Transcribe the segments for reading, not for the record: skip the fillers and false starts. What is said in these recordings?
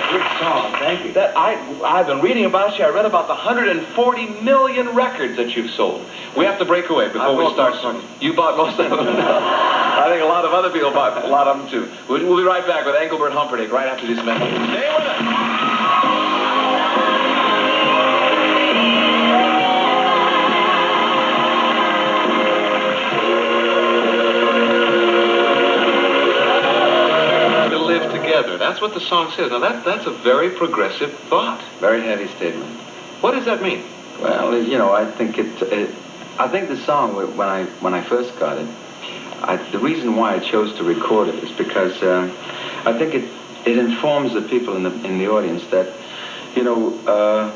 Good song, thank you. I've been reading about you. I read about the 140 million records that you've sold. We have to break away before we start. You bought most of them? I think a lot of other people bought a lot of them, too. We'll be right back with Engelbert Humperdinck right after this message. Stay with us. That's what the song says. Now, that's a very progressive thought. Very heavy statement. What does that mean? Well, you know, I think I think the song, when I first got it, the reason why I chose to record it is because I think it informs the people in the audience that, you know,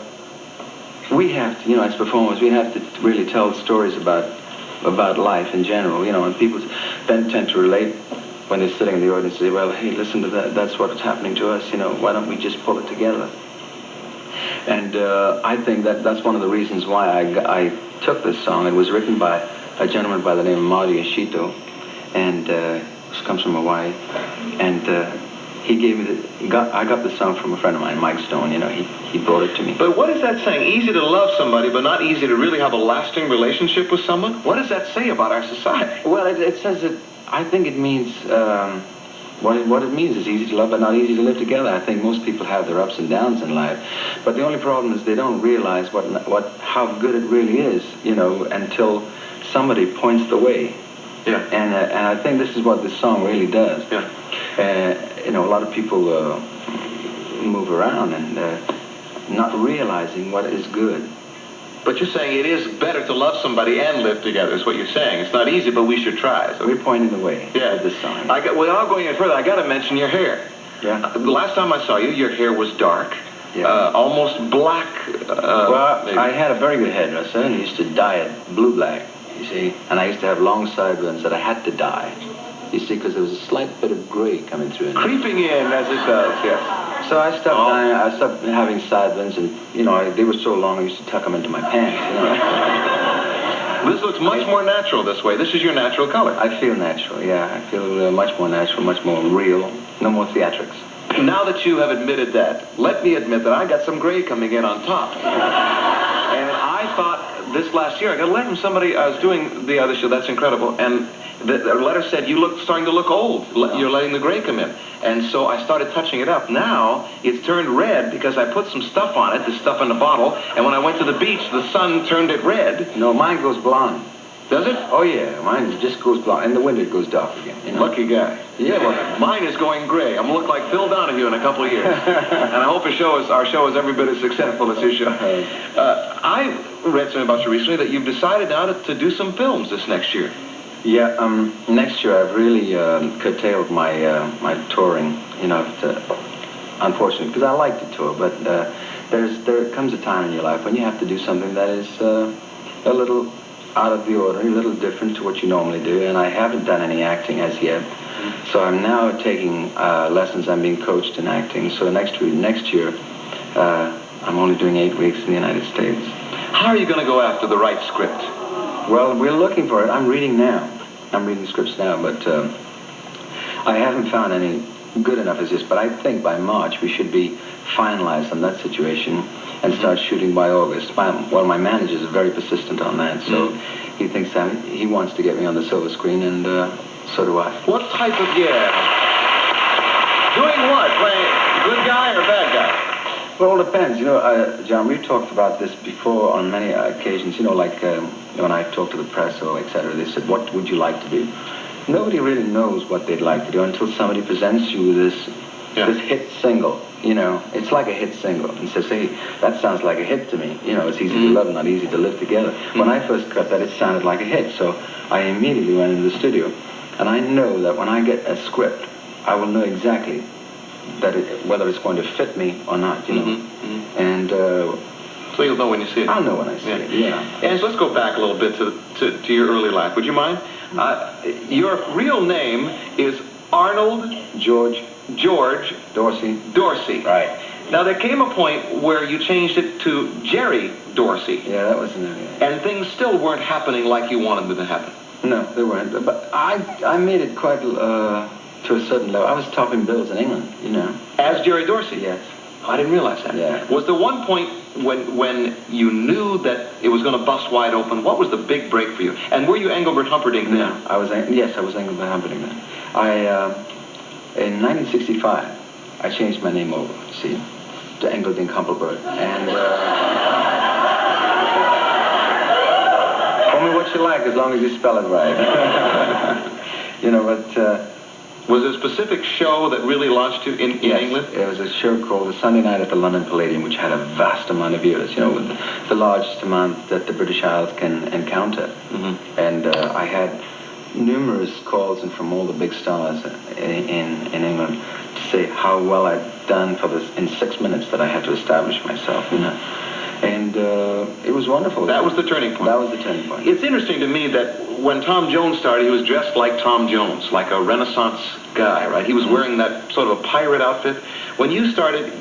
we have to, you know, as performers, we have to really tell stories about life in general, you know, and people then tend to relate. When they're sitting in the audience, say, well, hey, listen to that. That's what's happening to us. You know, why don't we just pull it together? And I think that's one of the reasons why I took this song. It was written by a gentleman by the name of Marty Ishito, and this comes from Hawaii. And he gave me I got the song from a friend of mine, Mike Stone. You know, he brought it to me. But what is that saying? Easy to love somebody, but not easy to really have a lasting relationship with someone? What does that say about our society? Well, it says that. I think it means, what it means is easy to love but not easy to live together. I think most people have their ups and downs in life, but the only problem is they don't realize how good it really is, you know, until somebody points the way. Yeah. And I think this is what this song really does. Yeah. You know, a lot of people move around and not realizing what is good. But you're saying it is better to love somebody and live together, is what you're saying. It's not easy, but we should try. So we're pointing the way with this song. Without going any further, I got to mention your hair. Yeah. The last time I saw you, your hair was dark, almost black. Well, maybe. I had a very good hairdresser, and he used to dye it blue-black, you see. And I used to have long sideburns that I had to dye, you see, because there was a slight bit of gray coming through. Creeping in, as it does, yes. So I stopped having sideburns, and, you know, they were so long I used to tuck them into my pants, you know. This looks much more natural this way. This is your natural color. I feel natural, yeah. I feel much more natural, much more real. No more theatrics. Now that you have admitted that, let me admit that I got some gray coming in on top. And I thought this last year, I got a letter from somebody, I was doing the other show, that's incredible, and the letter said, starting to look old. You're letting the gray come in. And so I started touching it up. Now, it's turned red because I put some stuff on it, this stuff in the bottle, and when I went to the beach, the sun turned it red. No, mine goes blonde. Does it? Oh, yeah. Mine just goes blonde. In the winter, it goes dark again. You know? Lucky guy. Yeah, well, mine is going gray. I'm going to look like Phil Donahue in a couple of years. And I hope our show is every bit as successful as his show. I read something about you recently that you've decided now to do some films this next year. Yeah, next year I've really curtailed my touring, you know, unfortunately, because I like to tour, but there comes a time in your life when you have to do something that is a little out of the ordinary, a little different to what you normally do, and I haven't done any acting as yet. So I'm now taking lessons. I'm being coached in acting. So next year, I'm only doing 8 weeks in the United States. How are you going to go after the right script? Well, we're looking for it. I'm reading now. I'm reading scripts now, but I haven't found any good enough as this. But I think by March we should be finalized on that situation and start shooting by August. Well, my manager is very persistent on that, so he thinks that he wants to get me on the silver screen, and so do I. What type of Doing what? Playing good guy or bad guy? Well, it depends. You know, John, we've talked about this before on many occasions. You know, like when I talk to the press or et cetera, they said, what would you like to do? Nobody really knows what they'd like to do until somebody presents you with this hit single. You know, it's like a hit single and says, hey, that sounds like a hit to me. You know, it's easy to love, not easy to live together. When I first cut that, it sounded like a hit. So I immediately went into the studio. And I know that when I get a script, I will know exactly that whether it's going to fit me or not, you know. And so you'll know when you see it. I'll know when I see it, yeah. And so let's go back a little bit to your early life. Would you mind? Your real name is Arnold George Dorsey. Right. Now, there came a point where you changed it to Jerry Dorsey. Yeah, that was and things still weren't happening like you wanted them to happen. No, they weren't. But I made it quite to a certain level. I was topping bills in England, you know. As Jerry Dorsey? Yes. I didn't realize that. Yeah. Was there one point when you knew that it was going to bust wide open? What was the big break for you? And were you Engelbert Humperdinck then? No, I was Engelbert Humperdinck then. In 1965, I changed my name over, see, to Engelbert Humperdinck. And call me what you like, as long as you spell it right. But... was there a specific show that really launched you in England? It was a show called The Sunday Night at the London Palladium, which had a vast amount of viewers, with the largest amount that the British Isles can encounter. Mm-hmm. And I had numerous calls in from all the big stars in England to say how well I'd done for this in 6 minutes that I had to establish myself, And it was wonderful. That was the turning point. That was the turning point. It's interesting to me that when Tom Jones started, he was dressed like Tom Jones, like a Renaissance guy, right? He was wearing that sort of a pirate outfit. When you started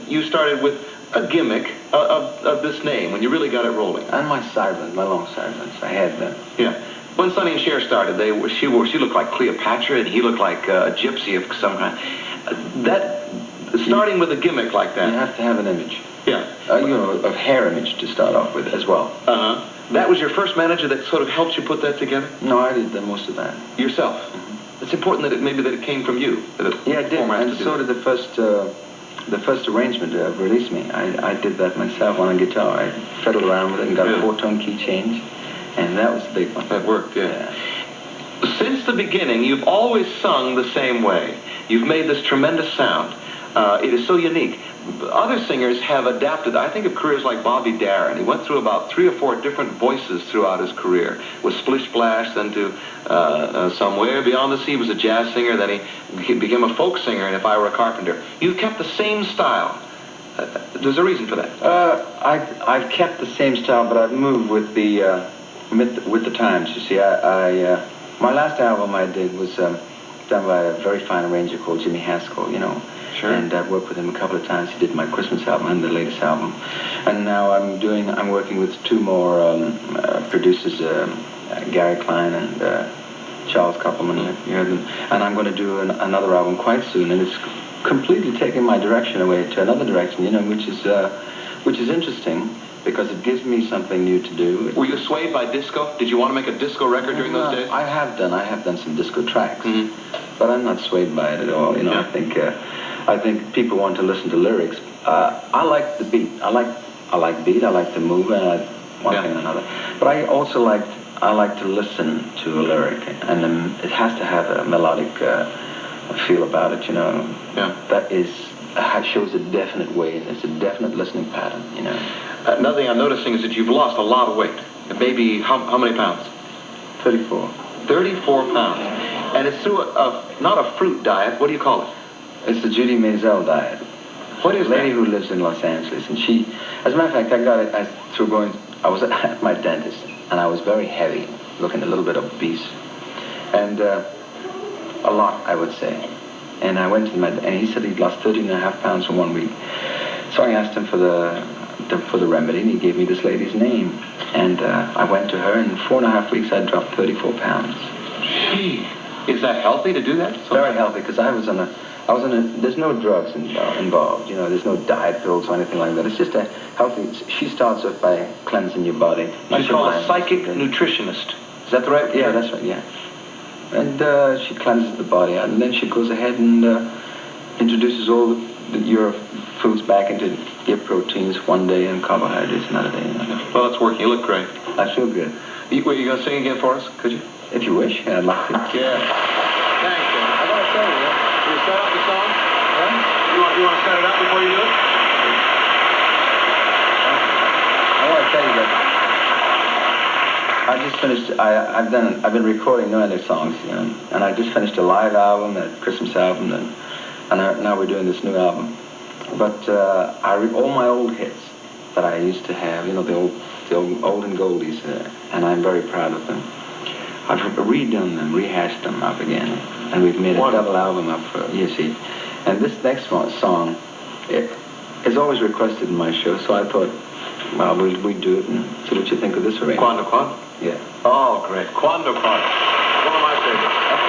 with a gimmick of this name, when you really got it rolling. And my sideburns, my long sideburns, I had them. Yeah. When Sonny and Cher started, she looked like Cleopatra, and he looked like a gypsy of some kind. Starting with a gimmick like that. You have to have an image. Yeah. Of hair image to start off with as well. Uh-huh. That was your first manager that sort of helped you put that together? No, I did most of that. Yourself? Mm-hmm. It's important that it came from you. Yeah, it did. And so did the first arrangement of Release Me. I did that myself on a guitar. I fiddled around with it and got a 4-tone key change. And that was the big one. That worked, yeah. Since the beginning, you've always sung the same way. You've made this tremendous sound. It is so unique. Other singers have adapted. I think of careers like Bobby Darin. He went through about 3 or 4 different voices throughout his career. With Splish Splash, then to Somewhere Beyond the Sea, was a jazz singer. Then he became a folk singer in If I Were a Carpenter. You've kept the same style. There's a reason for that. I've kept the same style, but I've moved with the times. You see, my last album I did was done by a very fine arranger called Jimmy Haskell. Sure. And I've worked with him a couple of times. He did my Christmas album and the latest album. And now I'm working with 2 more producers, Gary Klein and Charles Koppelman. You heard them. And I'm going to do another album quite soon. And it's completely taking my direction away to another direction, which is interesting because it gives me something new to do. Were you swayed by disco? Did you want to make a disco record during those days? I have done some disco tracks, mm-hmm. but I'm not swayed by it at all. Yeah. I think people want to listen to lyrics. I like the beat. I like beat. I like the move, and I like one thing and another. But I also like to listen to a lyric, and it has to have a melodic feel about it. Yeah. That shows a definite way. It's a definite listening pattern. Another thing I'm noticing is that you've lost a lot of weight. Maybe how many pounds? 34. 34 pounds. And it's through not a fruit diet. What do you call it? It's the Judy Maisel diet. What is a lady that? who lives in Los Angeles, and she, as a matter of fact, I got it I was at my dentist, and I was very heavy, looking a little bit obese, and a lot, I would say. And I went to and he said he'd lost 13.5 pounds in 1 week. So I asked him for the remedy, and he gave me this lady's name. And I went to her, and in 4.5 weeks, I dropped 34 pounds. Gee, is that healthy to do that? Very healthy, because I was on a, there's no drugs involved, there's no diet pills or anything like that. It's just a healthy, she starts off by cleansing your body. She's called a psychic nutritionist. Is that the right word? Yeah, that's right, yeah. And she cleanses the body, and then she goes ahead and introduces all your foods back into your proteins one day and carbohydrates another day. Well, it's working. You look great. I feel good. Were you going to sing again for us? Could you? If you wish, I'd like to. Yeah. Thanks, John. I got to tell you, will you start up the song? Huh? You want to start it up before you do it? I want to tell you that I just finished. I've been recording no other songs, and I just finished a live album, a Christmas album, and now we're doing this new album. But all my old hits that I used to have, the old and goldies, and I'm very proud of them. I've redone them, rehashed them up again, and we've made a double album up for you see. And this next song, it is always requested in my show, so I thought, well, we'd do it and see what you think of this arrangement. Quando Quando? Yeah. Oh, great. Quando Quando. One of my favorites.